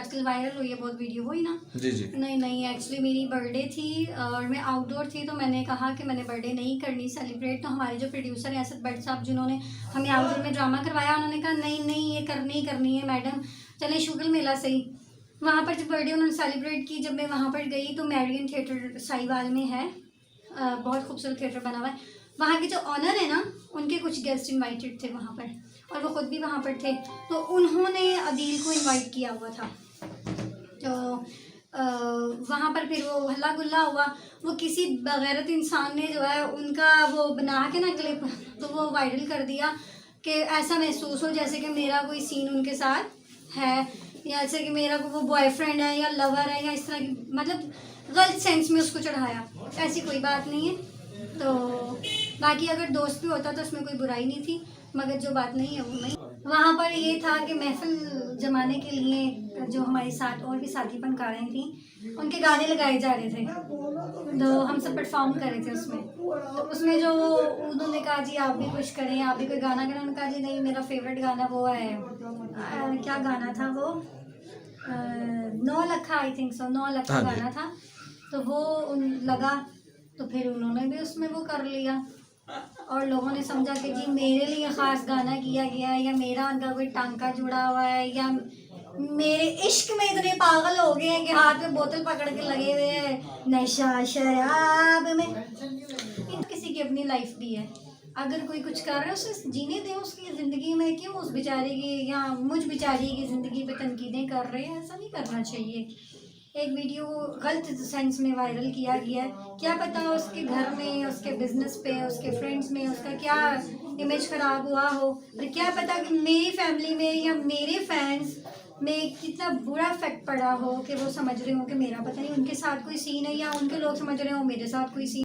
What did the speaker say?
आजकल वायरल हुई है बहुत वीडियो, वही ना? जी जी। नहीं एक्चुअली मेरी बर्थडे थी और मैं आउटडोर थी, तो मैंने कहा कि मैंने बर्थडे नहीं करनी सेलिब्रेट। तो हमारे जो प्रोड्यूसर हैं असद भट्ट साहब, जिन्होंने हमें आउटडोर में ड्रामा करवाया, उन्होंने कहा नहीं ये करनी है मैडम, चले शुगल मेला सही। वहाँ पर जब बर्थडे उन्होंने सेलिब्रेट की, जब मैं वहाँ पर गई तो मैरियन थिएटर साहिवाल में है, बहुत खूबसूरत थिएटर बना हुआ है। वहाँ के जो ऑनर है ना, उनके कुछ गेस्ट इनवाइटेड थे वहाँ पर, और वो ख़ुद भी वहाँ पर थे, तो उन्होंने अदील को इनवाइट किया हुआ था। तो वहाँ पर फिर वो हल्ला गुल्ला हुआ। वो किसी बगैरत इंसान ने जो है उनका वो बना के ना क्लिप, तो वो वायरल कर दिया कि ऐसा महसूस हो जैसे कि मेरा कोई सीन उनके साथ है, या ऐसे कि मेरा वो बॉयफ्रेंड है या लवर है, या इस तरह की, मतलब गलत सेंस में उसको चढ़ाया। ऐसी कोई बात नहीं है। तो बाकी अगर दोस्त भी होता तो उसमें कोई बुराई नहीं थी, मगर जो बात नहीं है वो नहीं। वहाँ पर ये था कि महफिल जमाने के लिए जो हमारे साथ और भी साथी फनकारें थी, उनके गाने लगाए जा रहे थे, तो हम सब परफॉर्म कर रहे थे उसमें। तो उसमें जो उन्होंने कहा जी आप भी कुछ करें, आप भी कोई गाना करें। उन्होंने कहा जी नहीं, मेरा फेवरेट गाना वो है, क्या गाना था वो, 9 लखा, आई थिंक सो, 9 लखा गाना था। तो वो लगा, तो फिर उन्होंने भी उसमें वो कर लिया, और लोगों ने समझा कि जी मेरे लिए ख़ास गाना किया गया है, या मेरा उनका कोई टांका जुड़ा हुआ है, या मेरे इश्क में इतने पागल हो गए हैं कि हाथ में बोतल पकड़ के लगे हुए हैं नशा शराब में। किसी की अपनी लाइफ भी है, अगर कोई कुछ कर रहा है उसे जीने दें उसकी ज़िंदगी में, क्यों उस बेचारे की या मुझ बेचारी की ज़िंदगी पे तनकीदें कर रहे हैं। ऐसा नहीं करना चाहिए। एक वीडियो गलत सेंस में वायरल किया गया है, क्या पता उसके घर में, उसके बिजनेस पे, उसके फ्रेंड्स में उसका क्या इमेज ख़राब हुआ हो, और क्या पता कि मेरी फैमिली में या मेरे फैंस में कितना बुरा इफेक्ट पड़ा हो कि वो समझ रहे हो कि मेरा पता नहीं उनके साथ कोई सीन है, या उनके लोग समझ रहे हो मेरे साथ कोई सीन।